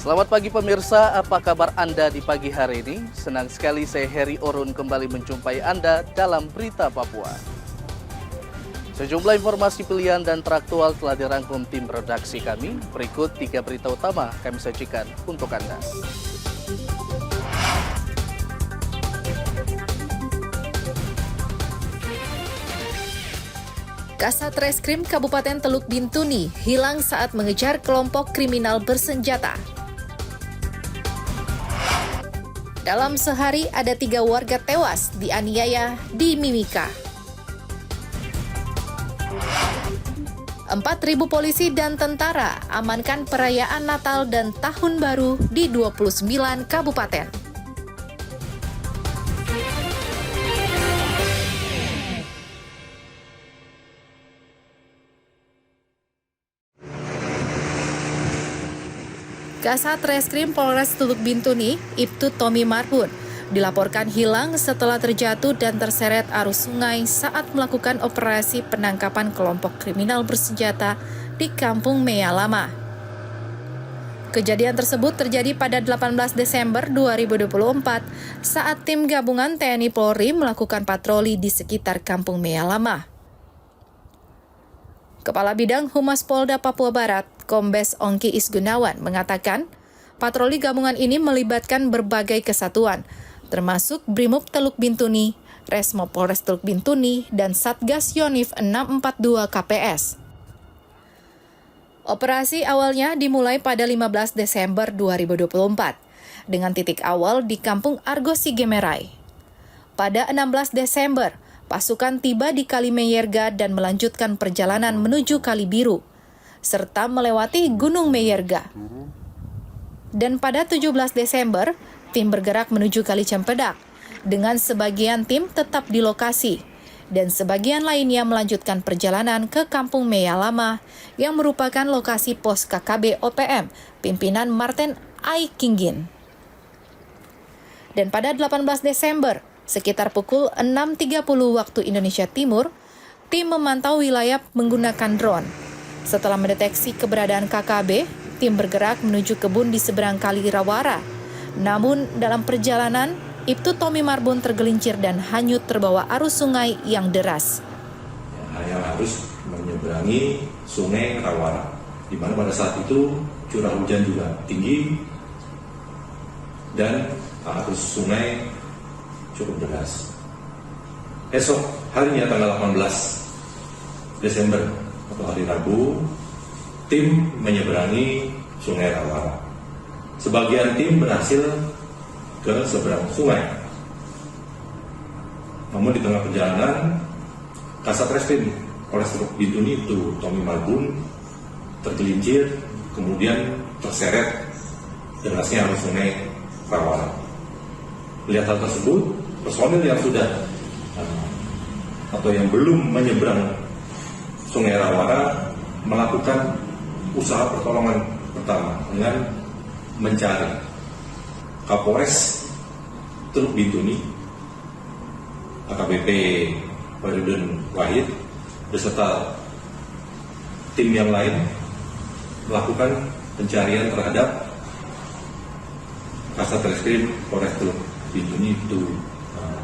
Selamat pagi pemirsa, apa kabar Anda di pagi hari ini? Senang sekali saya Heri Orun kembali menjumpai Anda dalam Berita Papua. Sejumlah informasi pilihan dan teraktual telah dirangkum tim redaksi kami. Berikut 3 berita utama kami sajikan untuk Anda. Kasat Reskrim Kabupaten Teluk Bintuni hilang saat mengejar kelompok kriminal bersenjata. Dalam sehari ada 3 warga tewas dianiaya di Mimika. 4.000 polisi dan tentara amankan perayaan Natal dan Tahun Baru di 29 kabupaten. Kasat Reskrim Polres Teluk Bintuni, Ibtu Tommy Marbun, dilaporkan hilang setelah terjatuh dan terseret arus sungai saat melakukan operasi penangkapan kelompok kriminal bersenjata di Kampung Mea Lama. Kejadian tersebut terjadi pada 18 Desember 2024 saat tim gabungan TNI Polri melakukan patroli di sekitar Kampung Mea Lama. Kepala Bidang Humas Polda Papua Barat, Kombes Ongki Isgunawan, mengatakan patroli gabungan ini melibatkan berbagai kesatuan, termasuk Brimob Teluk Bintuni, Resmo Polres Teluk Bintuni, dan Satgas Yonif 642 KPS. Operasi awalnya dimulai pada 15 Desember 2024, dengan titik awal di Kampung Argo Sigemerai. Pada 16 Desember, pasukan tiba di Kali Meyerga dan melanjutkan perjalanan menuju Kali Biru, serta melewati Gunung Meyerga. Dan pada 17 Desember, tim bergerak menuju Kali Cempedak, dengan sebagian tim tetap di lokasi, dan sebagian lainnya melanjutkan perjalanan ke Kampung Mea Lama, yang merupakan lokasi pos KKB OPM, pimpinan Martin Aikinggin. Dan pada 18 Desember, sekitar pukul 6.30 waktu Indonesia Timur, tim memantau wilayah menggunakan drone. Setelah mendeteksi keberadaan KKB, tim bergerak menuju kebun di seberang Kali Rawara. Namun, dalam perjalanan, Ibtu Tommy Marbun tergelincir dan hanyut terbawa arus sungai yang deras. Yang harus menyeberangi sungai Rawara, di mana pada saat itu curah hujan juga tinggi dan arus sungai cukup deras. Esok harinya tanggal 18 Desember atau hari Rabu, tim menyeberangi Sungai Rawara. Sebagian tim berhasil ke seberang sungai. Namun di tengah perjalanan, Kasat Reskrim Polres Teluk Bintuni itu Tommy Marbun tergelincir, kemudian terseret derasnya arus Sungai Rawara. Melihat hal tersebut, personil yang sudah atau yang belum menyeberang Sungai Rawara melakukan usaha pertolongan pertama dengan mencari. Kapolres Teluk Bintuni, AKBP Baridun Wahid beserta tim yang lain melakukan pencarian terhadap Kasat Reskrim Polres Teluk Bintuni itu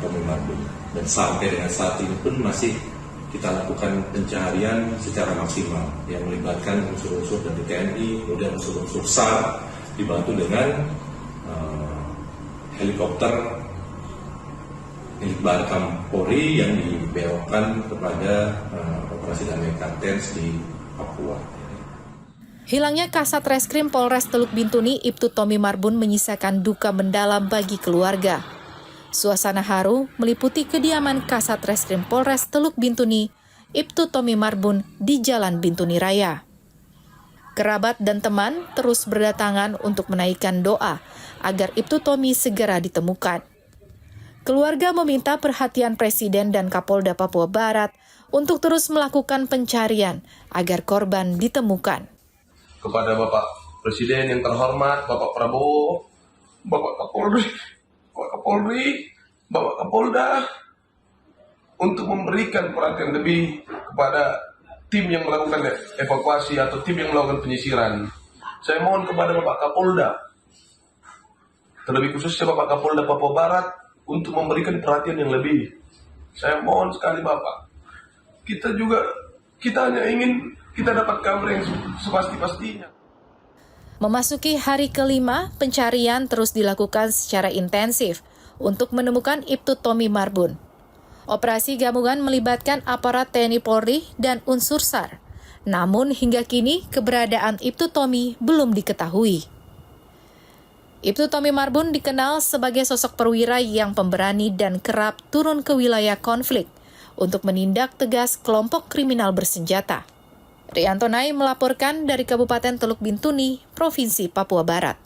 Tommy Marbun. Dan sampai dengan saat ini pun masih kita lakukan pencarian secara maksimal yang melibatkan unsur-unsur dari TNI, kemudian unsur-unsur SAR dibantu dengan helikopter milik Barakam Polri yang dibelokkan kepada operasi damai Kartens di Papua. Hilangnya Kasat Reskrim Polres Teluk Bintuni, Ibtu Tommy Marbun menyisakan duka mendalam bagi keluarga. Suasana haru meliputi kediaman Kasat Reskrim Polres Teluk Bintuni, Ibtu Tommy Marbun di Jalan Bintuni Raya. Kerabat dan teman terus berdatangan untuk menaikkan doa agar Ibtu Tommy segera ditemukan. Keluarga meminta perhatian Presiden dan Kapolda Papua Barat untuk terus melakukan pencarian agar korban ditemukan. Kepada Bapak Presiden yang terhormat, Bapak Prabowo, Bapak Kapolri, Bapak Kapolda, untuk memberikan perhatian lebih kepada tim yang melakukan evakuasi atau tim yang melakukan penyisiran. Saya mohon kepada Bapak Kapolda terlebih khususnya Bapak Kapolda Papua Barat untuk memberikan perhatian yang lebih. Saya mohon sekali Bapak, kita hanya ingin kita dapat kabar yang sepasti-pastinya. Memasuki hari kelima, pencarian terus dilakukan secara intensif untuk menemukan Ibtu Tommy Marbun. Operasi gabungan melibatkan aparat TNI Polri dan unsur SAR. Namun hingga kini keberadaan Ibtu Tommy belum diketahui. Ibtu Tommy Marbun dikenal sebagai sosok perwira yang pemberani dan kerap turun ke wilayah konflik untuk menindak tegas kelompok kriminal bersenjata. Rianto Nai melaporkan dari Kabupaten Teluk Bintuni, Provinsi Papua Barat.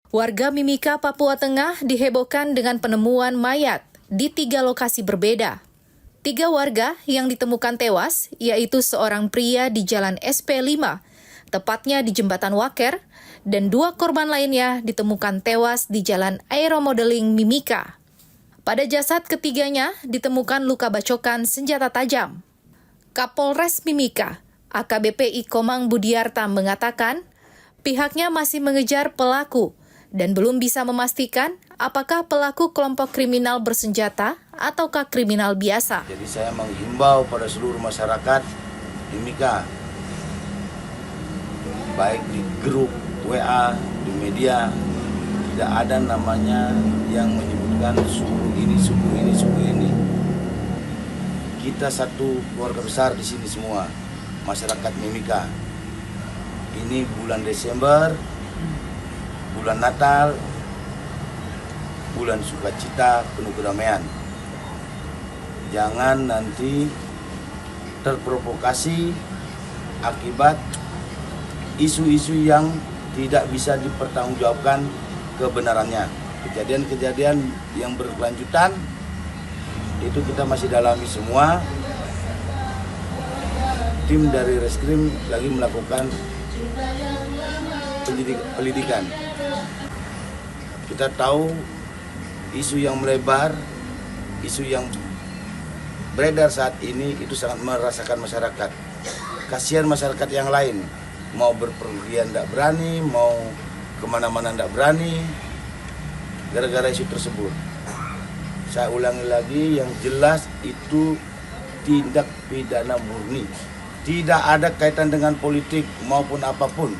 Warga Mimika, Papua Tengah dihebohkan dengan penemuan mayat di 3 lokasi berbeda. 3 warga yang ditemukan tewas, yaitu seorang pria di Jalan SP5, tepatnya di Jembatan Waker, dan 2 korban lainnya ditemukan tewas di Jalan Aeromodeling Mimika. Pada jasad ketiganya ditemukan luka bacokan senjata tajam. Kapolres Mimika, AKBP Ikomang Budiarta mengatakan, pihaknya masih mengejar pelaku dan belum bisa memastikan apakah pelaku kelompok kriminal bersenjata ataukah kriminal biasa. Jadi saya menghimbau pada seluruh masyarakat Mimika, baik di grup WA, di media, tidak ada namanya yang menyebutkan suku ini, suku ini, suku ini. Kita satu keluarga besar di sini semua, masyarakat Mimika. Ini bulan Desember, bulan Natal, bulan sukacita penuh kedamaian. Jangan nanti terprovokasi akibat isu-isu yang tidak bisa dipertanggungjawabkan kebenarannya. Kejadian-kejadian yang berkelanjutan itu kita masih dalami semua. Tim dari Reskrim lagi melakukan penyelidikan. Kita tahu isu yang melebar, isu yang beredar saat ini itu sangat merasakan masyarakat. Kasihan masyarakat yang lain, mau berpergian tidak berani, mau kemana-mana tidak berani, gara-gara isu tersebut. Saya ulangi lagi, yang jelas itu tindak pidana murni. Tidak ada kaitan dengan politik maupun apapun.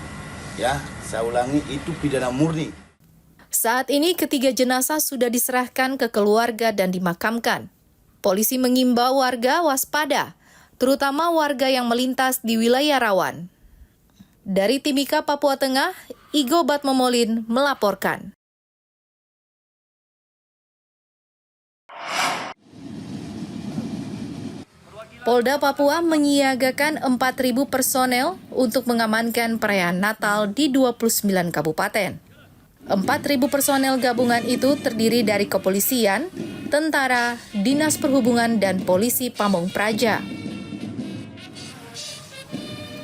Ya, saya ulangi, itu pidana murni. Saat ini ketiga jenazah sudah diserahkan ke keluarga dan dimakamkan. Polisi mengimbau warga waspada, terutama warga yang melintas di wilayah rawan. Dari Timika, Papua Tengah, Igo Batmomolin melaporkan. Polda Papua menyiagakan 4.000 personel untuk mengamankan perayaan Natal di 29 kabupaten. 4.000 personel gabungan itu terdiri dari kepolisian, tentara, dinas perhubungan, dan polisi Pamong Praja.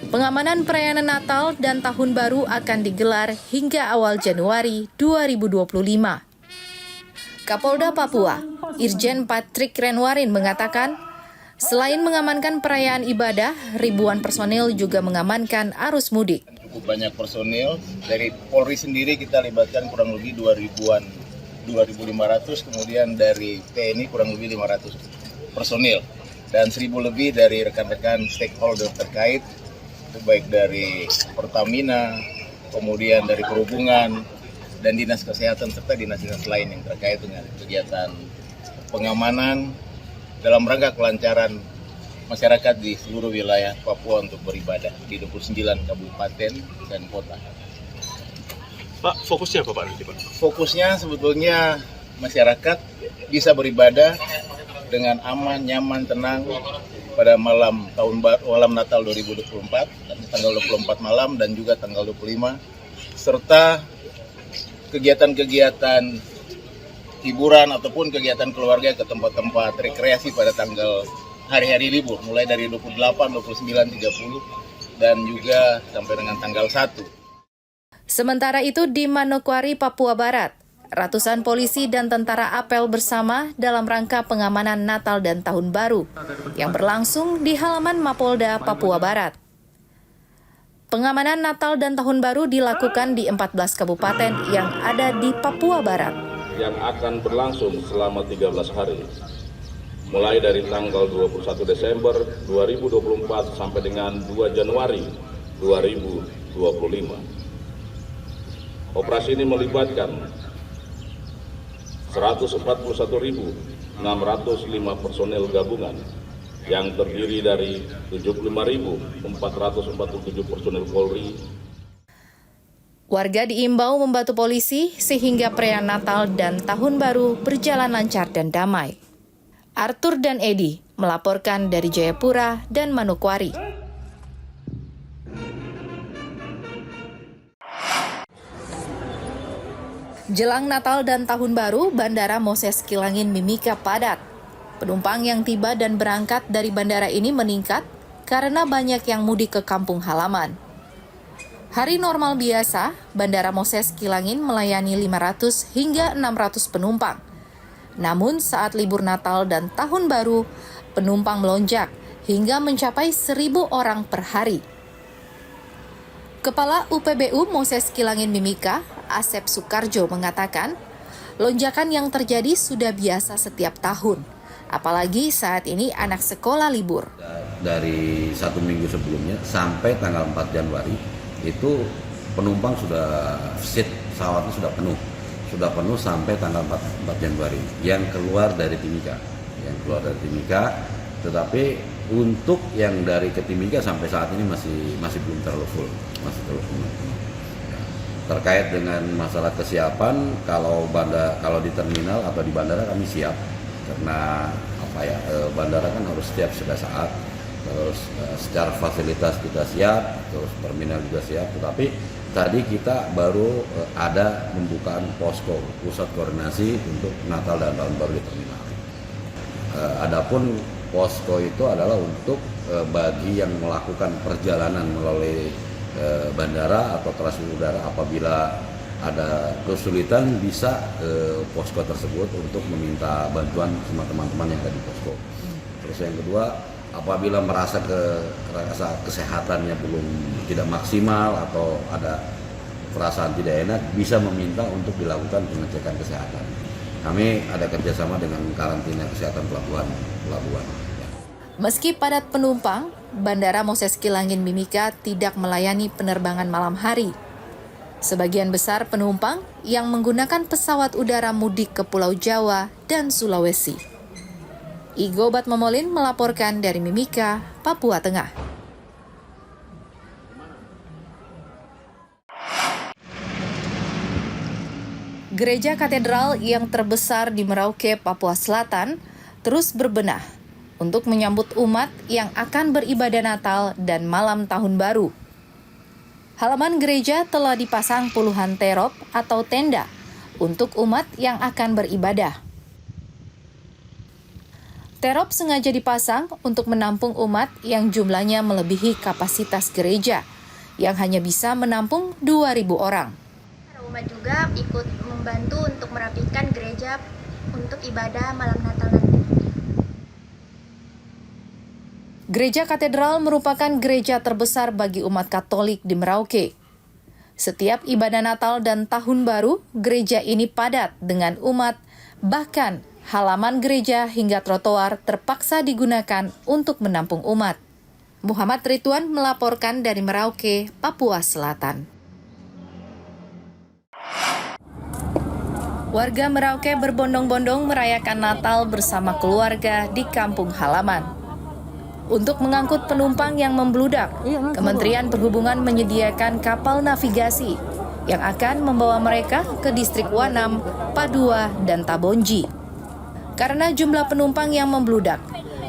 Pengamanan perayaan Natal dan Tahun Baru akan digelar hingga awal Januari 2025. Kapolda Papua, Irjen Patrick Renwarin mengatakan, selain mengamankan perayaan ibadah, ribuan personil juga mengamankan arus mudik. Cukup banyak personil, dari Polri sendiri kita libatkan kurang lebih 2.500, kemudian dari TNI kurang lebih 500 personil, dan 1.000 lebih dari rekan-rekan stakeholder terkait, baik dari Pertamina, kemudian dari Perhubungan, dan Dinas Kesehatan, serta dinas-dinas lain yang terkait dengan kegiatan pengamanan dalam rangka kelancaran masyarakat di seluruh wilayah Papua untuk beribadah di 29 kabupaten dan kota. Pak, fokusnya apa Pak nanti Pak? Fokusnya sebetulnya masyarakat bisa beribadah dengan aman, nyaman, tenang pada malam Natal 2024, tanggal 24 malam dan juga tanggal 25, serta kegiatan-kegiatan hiburan ataupun kegiatan keluarga ke tempat-tempat rekreasi pada tanggal hari-hari libur, mulai dari 28, 29, 30, dan juga sampai dengan tanggal 1. Sementara itu di Manokwari, Papua Barat, ratusan polisi dan tentara apel bersama dalam rangka pengamanan Natal dan Tahun Baru yang berlangsung di halaman Mapolda Papua Barat. Pengamanan Natal dan Tahun Baru dilakukan di 14 kabupaten yang ada di Papua Barat. Yang akan berlangsung selama 13 hari. Mulai dari tanggal 21 Desember 2024 sampai dengan 2 Januari 2025. Operasi ini melibatkan 141.605 personel gabungan yang terdiri dari 75.447 personel Polri. Warga diimbau membantu polisi sehingga perayaan Natal dan Tahun Baru berjalan lancar dan damai. Arthur dan Edi melaporkan dari Jayapura dan Manokwari. Jelang Natal dan Tahun Baru, Bandara Moses Kilangin Mimika padat. Penumpang yang tiba dan berangkat dari bandara ini meningkat karena banyak yang mudik ke kampung halaman. Hari normal biasa, Bandara Moses Kilangin melayani 500 hingga 600 penumpang. Namun saat libur Natal dan Tahun Baru, penumpang melonjak hingga mencapai 1.000 orang per hari. Kepala UPBU Moses Kilangin Mimika, Asep Sukarjo mengatakan, lonjakan yang terjadi sudah biasa setiap tahun. Apalagi saat ini anak sekolah libur. Dari 1 minggu sebelumnya sampai tanggal 4 Januari itu penumpang sudah seat pesawatnya sudah penuh sampai tanggal 4 Januari yang keluar dari Timika. Tetapi untuk yang dari ke Timika sampai saat ini masih belum terlalu full, Terkait dengan masalah kesiapan, kalau di terminal atau di bandara kami siap. Karena bandara kan harus setiap saat, terus secara fasilitas kita siap, terus terminal juga siap. Tetapi tadi kita baru ada pembukaan posko pusat koordinasi untuk Natal dan Tahun Baru di terminal. Adapun posko itu adalah untuk bagi yang melakukan perjalanan melalui bandara atau transit udara, apabila ada kesulitan bisa ke posko tersebut untuk meminta bantuan sama teman-teman yang ada di posko. Terus yang kedua, apabila merasa kesehatannya tidak maksimal atau ada perasaan tidak enak, bisa meminta untuk dilakukan pengecekan kesehatan. Kami ada kerjasama dengan karantina kesehatan pelabuhan. Meski padat penumpang, Bandara Moses Kilangin Mimika tidak melayani penerbangan malam hari. Sebagian besar penumpang yang menggunakan pesawat udara mudik ke Pulau Jawa dan Sulawesi. Igo Batmomolin melaporkan dari Mimika, Papua Tengah. Gereja katedral yang terbesar di Merauke, Papua Selatan, terus berbenah untuk menyambut umat yang akan beribadah Natal dan malam Tahun Baru. Halaman gereja telah dipasang puluhan terop atau tenda untuk umat yang akan beribadah. Terop sengaja dipasang untuk menampung umat yang jumlahnya melebihi kapasitas gereja, yang hanya bisa menampung 2.000 orang. Umat juga ikut membantu untuk merapikan gereja untuk ibadah malam Natal nanti. Gereja katedral merupakan gereja terbesar bagi umat Katolik di Merauke. Setiap ibadah Natal dan Tahun Baru, gereja ini padat dengan umat, bahkan halaman gereja hingga trotoar terpaksa digunakan untuk menampung umat. Muhammad Ridwan melaporkan dari Merauke, Papua Selatan. Warga Merauke berbondong-bondong merayakan Natal bersama keluarga di kampung halaman. Untuk mengangkut penumpang yang membludak, Kementerian Perhubungan menyediakan kapal navigasi yang akan membawa mereka ke distrik Wanam, Padua, dan Tabonji. Karena jumlah penumpang yang membludak,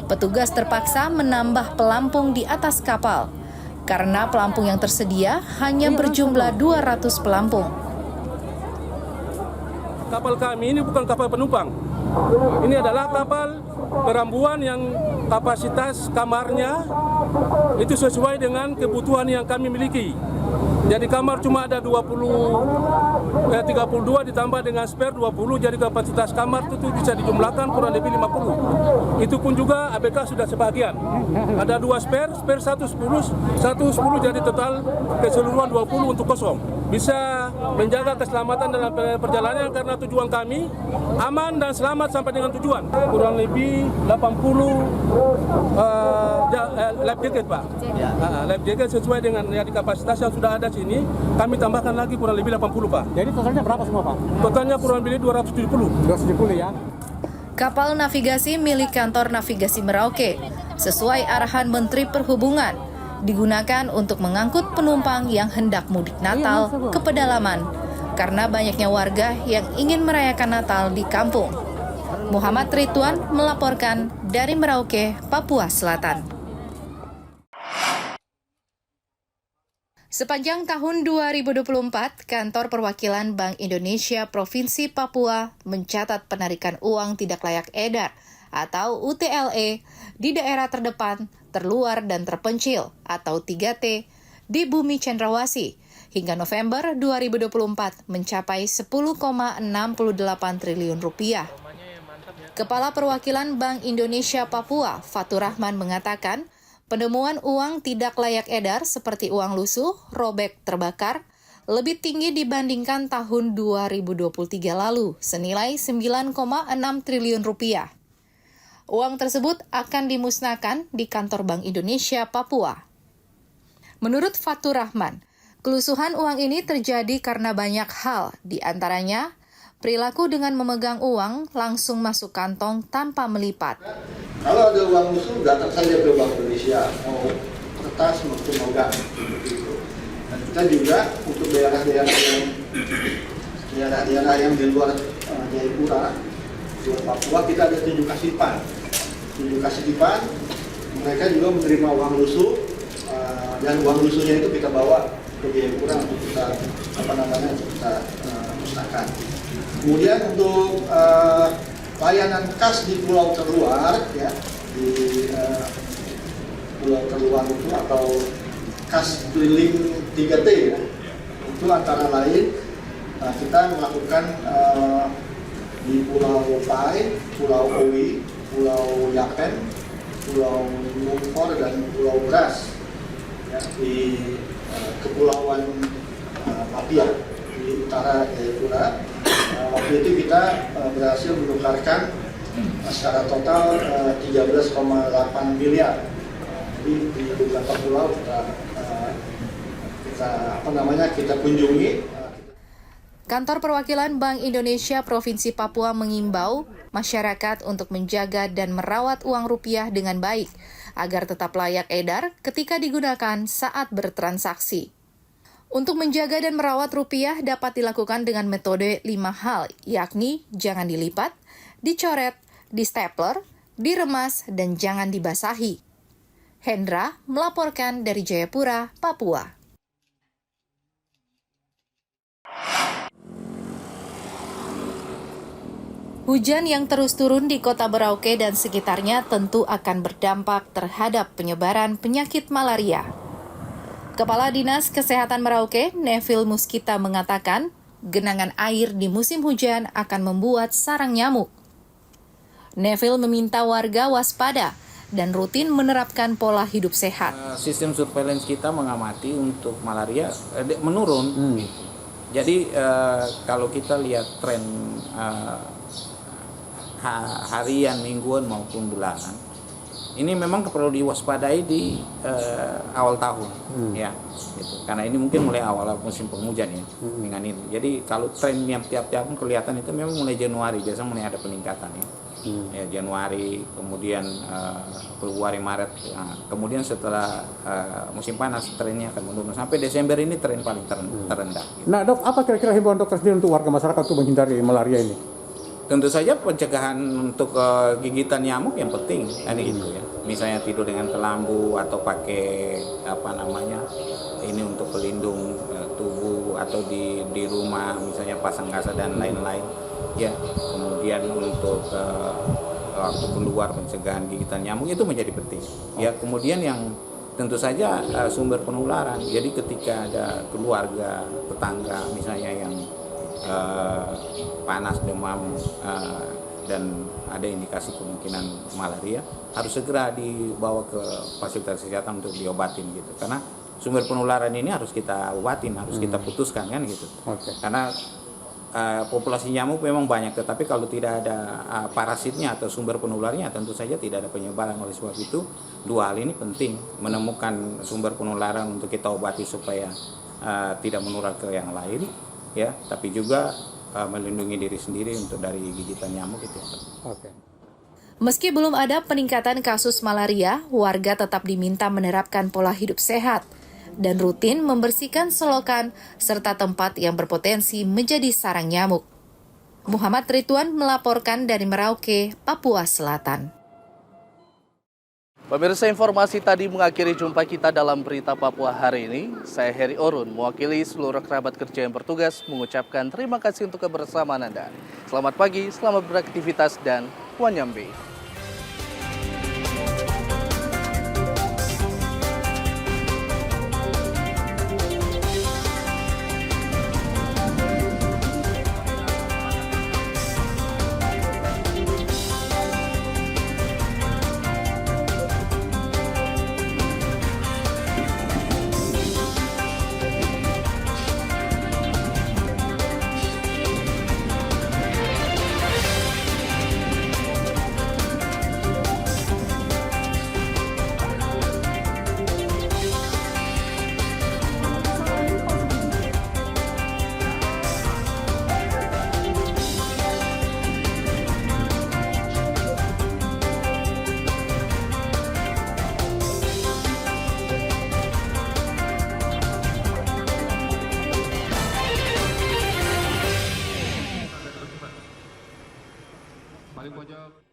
petugas terpaksa menambah pelampung di atas kapal, karena pelampung yang tersedia hanya berjumlah 200 pelampung. Kapal kami ini bukan kapal penumpang. Ini adalah kapal perambuan yang kapasitas kamarnya itu sesuai dengan kebutuhan yang kami miliki. Jadi kamar cuma ada 32 ditambah dengan spare 20, jadi kapasitas kamar itu bisa dijumlahkan kurang lebih 50. Itu pun juga ABK sudah sebagian. Ada 2 spare 1 10, jadi total keseluruhan 20 untuk kosong. Bisa menjaga keselamatan dalam perjalanan karena tujuan kami aman dan selamat sampai dengan tujuan. Kurang lebih 80 life jacket, Pak. Life jacket sesuai dengan kapasitas yang sudah ada sini, kami tambahkan lagi kurang lebih 80, Pak. Jadi totalnya berapa semua, Pak? Totalnya kurang lebih 270. 270 ya. Kapal navigasi milik kantor navigasi Merauke sesuai arahan Menteri Perhubungan digunakan untuk mengangkut penumpang yang hendak mudik Natal ke pedalaman karena banyaknya warga yang ingin merayakan Natal di kampung. Muhammad Ridwan melaporkan dari Merauke, Papua Selatan. Sepanjang tahun 2024, Kantor Perwakilan Bank Indonesia Provinsi Papua mencatat penarikan uang tidak layak edar atau UTLE di daerah terdepan, terluar, dan terpencil atau 3T di Bumi Cendrawasih hingga November 2024 mencapai 10,68 triliun rupiah. Kepala Perwakilan Bank Indonesia Papua, Fatur Rahman, mengatakan penemuan uang tidak layak edar seperti uang lusuh, robek, terbakar lebih tinggi dibandingkan tahun 2023 lalu, senilai 9,6 triliun rupiah. Uang tersebut akan dimusnahkan di kantor Bank Indonesia Papua. Menurut Fatur Rahman, kelusuhan uang ini terjadi karena banyak hal, di antaranya perilaku dengan memegang uang langsung masuk kantong tanpa melipat. Kalau ada uang lusuh, datang saja ke Bank Indonesia, mau kertas maupun logam. Dan kita juga untuk daerah-daerah yang di luar Jayapura, di luar Papua, kita ada 7 kasipan. 7 kasipan, mereka juga menerima uang lusuh, dan uang lusuhnya itu kita bawa ke Jayapura untuk kita musnahkan. Kemudian untuk layanan kas di pulau terluar, ya, di pulau terluar itu atau kas keliling 3T, ya, itu antara lain kita melakukan di Pulau Pai, Pulau Owi, Pulau Yapen, Pulau Lumpur, dan Pulau Beras, ya, di Kepulauan Papia di utara Jayapura. Waktu itu kita berhasil menukarkan secara total 13,8 miliar. Jadi di beberapa pulau kita kunjungi. Kantor Perwakilan Bank Indonesia Provinsi Papua mengimbau masyarakat untuk menjaga dan merawat uang rupiah dengan baik agar tetap layak edar ketika digunakan saat bertransaksi. Untuk menjaga dan merawat rupiah dapat dilakukan dengan metode 5 hal, yakni jangan dilipat, dicoret, di-stapler, diremas, dan jangan dibasahi. Hendra melaporkan dari Jayapura, Papua. Hujan yang terus turun di kota Merauke dan sekitarnya tentu akan berdampak terhadap penyebaran penyakit malaria. Kepala Dinas Kesehatan Merauke, Neville Muskita, mengatakan genangan air di musim hujan akan membuat sarang nyamuk. Neville meminta warga waspada dan rutin menerapkan pola hidup sehat. Sistem surveillance kita mengamati untuk malaria menurun. Jadi kalau kita lihat tren harian, mingguan maupun bulanan, ini memang perlu diwaspadai di awal tahun, ya, gitu. Karena ini mungkin mulai awal musim penghujan ya, dengan ini. Jadi kalau tren yang tiap tahun kelihatan itu memang mulai Januari biasanya mulai ada peningkatan ya. Ya, Januari, kemudian Februari, Maret, kemudian setelah musim panas trennya akan menurun sampai Desember ini tren paling terendah. Gitu. Nah, Dok, apa kira-kira himbauan dokter sendiri untuk warga masyarakat untuk menghindari malaria ini? Tentu saja pencegahan untuk gigitan nyamuk yang penting, gitu ya. Misalnya tidur dengan kelambu atau pakai ini untuk pelindung tubuh, atau di rumah misalnya pasang gasa dan lain-lain. Ya, kemudian untuk waktu keluar pencegahan gigitan nyamuk itu menjadi penting. Ya, kemudian yang tentu saja sumber penularan. Jadi ketika ada keluarga, tetangga misalnya yang panas, demam, dan ada indikasi kemungkinan malaria, harus segera dibawa ke fasilitas kesehatan untuk diobatin gitu. Karena sumber penularan ini harus kita obatin, harus kita putuskan kan gitu. Karena populasi nyamuk memang banyak, tetapi kalau tidak ada parasitnya atau sumber penularnya, tentu saja tidak ada penyebaran. Oleh sebab itu, dua hal ini penting, menemukan sumber penularan untuk kita obati supaya tidak menular ke yang lain, ya, tapi juga melindungi diri sendiri untuk dari gigitan nyamuk itu. Meski belum ada peningkatan kasus malaria, warga tetap diminta menerapkan pola hidup sehat dan rutin membersihkan selokan serta tempat yang berpotensi menjadi sarang nyamuk. Muhammad Ridwan melaporkan dari Merauke, Papua Selatan. Pemirsa, informasi tadi mengakhiri jumpa kita dalam Berita Papua hari ini. Saya Heri Orun, mewakili seluruh kerabat kerja yang bertugas, mengucapkan terima kasih untuk kebersamaan Anda. Selamat pagi, selamat beraktivitas, dan wanyambe. Paling pojok.